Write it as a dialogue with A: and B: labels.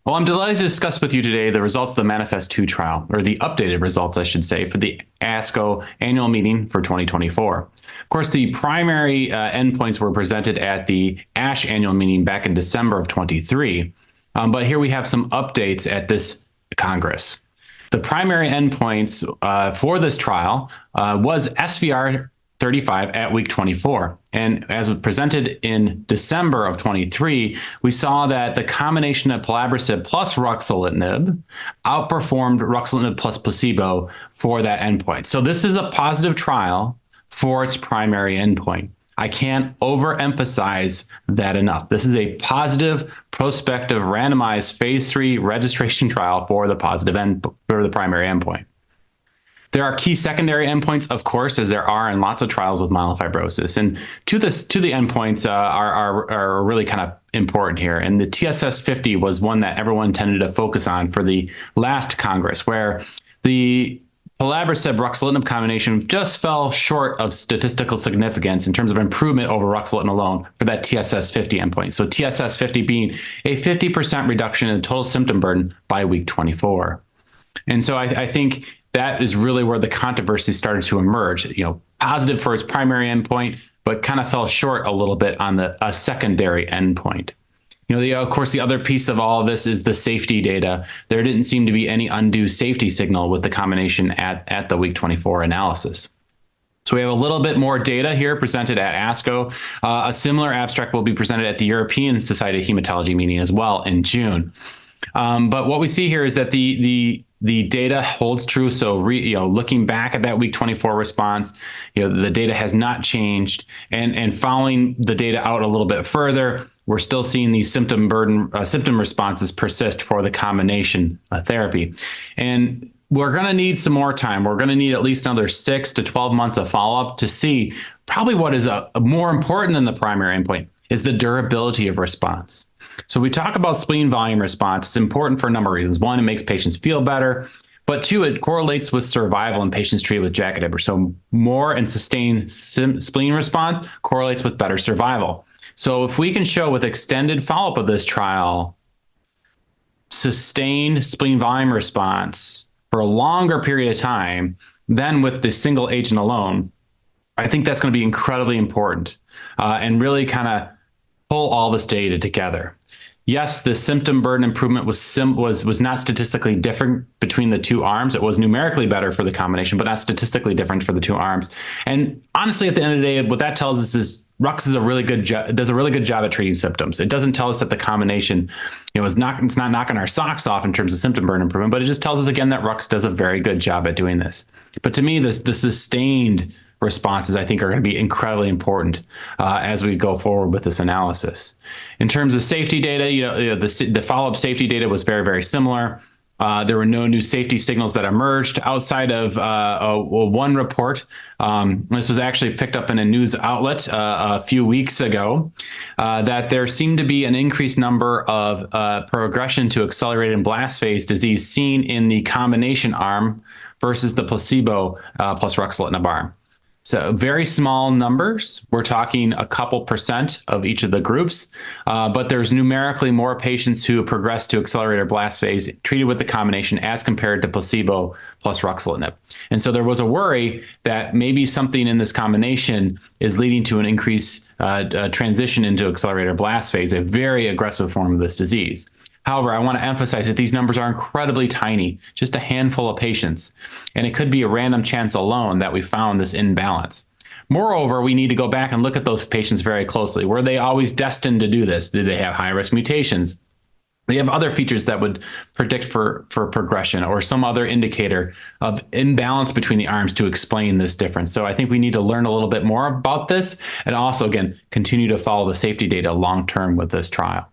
A: Well, I'm delighted to discuss with you today the results of the MANIFEST-2 trial, or the updated results, I should say, for the ASCO annual meeting for 2024. Of course, the primary endpoints were presented at the ASH annual meeting back in December of 23, but here we have some updates at this Congress. The primary endpoints for this trial was SVR 35 at week 24. And as presented in December of 23, we saw that the combination of Pelabresib plus Ruxolitinib outperformed Ruxolitinib plus placebo for that endpoint. So this is a positive trial for its primary endpoint. I can't overemphasize that enough. This is a positive, prospective, randomized phase 3 registration trial for the for the primary endpoint. There are key secondary endpoints, of course, as there are in lots of trials with myelofibrosis. And to the endpoints are really kind of important here. And the TSS50 was one that everyone tended to focus on for the last Congress, where the Pelabresib Ruxolitinib combination just fell short of statistical significance in terms of improvement over Ruxolitinib alone for that TSS50 endpoint. So TSS50 being a 50% reduction in total symptom burden by week 24. And so I think that is really where the controversy started to emerge. Positive for its primary endpoint, but kind of fell short a little bit on a secondary endpoint. Of course, the other piece of all of this is the safety data. There didn't seem to be any undue safety signal with the combination at the week 24 analysis. So we have a little bit more data here presented at ASCO. A similar abstract will be presented at the European Society of Hematology meeting as well in June. But what we see here is that the data holds true. So, looking back at that week 24 response, the data has not changed. And following the data out a little bit further, we're still seeing these symptom responses persist for the combination therapy. And we're going to need some more time. We're going to need at least another 6 to 12 months of follow-up to see probably what is more important than the primary endpoint is the durability of response. So we talk about spleen volume response. It's important for a number of reasons. One, it makes patients feel better, but two, it correlates with survival in patients treated with JAK inhibitors. So more and sustained spleen response correlates with better survival. So if we can show with extended follow-up of this trial, sustained spleen volume response for a longer period of time than with the single agent alone, I think that's going to be incredibly important and really kind of pull all this data together. Yes, the symptom burden improvement was not statistically different between the two arms. It was numerically better for the combination, but not statistically different for the two arms. And honestly, at the end of the day, what that tells us is Rux does a really good job at treating symptoms. It doesn't tell us that the combination, it's not knocking our socks off in terms of symptom burden improvement, but it just tells us again that Rux does a very good job at doing this. But to me, the sustained responses, I think, are going to be incredibly important as we go forward with this analysis. In terms of safety data, the follow-up safety data was very, very similar. There were no new safety signals that emerged outside of one report. This was actually picked up in a news outlet a few weeks ago, that there seemed to be an increased number of progression to accelerated blast phase disease seen in the combination arm versus the placebo plus Ruxolitinib arm. So very small numbers. We're talking a couple % of each of the groups, but there's numerically more patients who progress to accelerated blast phase treated with the combination as compared to placebo plus Ruxolitinib. And so there was a worry that maybe something in this combination is leading to an increased transition into accelerated blast phase, a very aggressive form of this disease. However, I want to emphasize that these numbers are incredibly tiny, just a handful of patients, and it could be a random chance alone that we found this imbalance. Moreover, we need to go back and look at those patients very closely. Were they always destined to do this? Did they have high-risk mutations? They have other features that would predict for progression or some other indicator of imbalance between the arms to explain this difference. So I think we need to learn a little bit more about this and also, again, continue to follow the safety data long-term with this trial.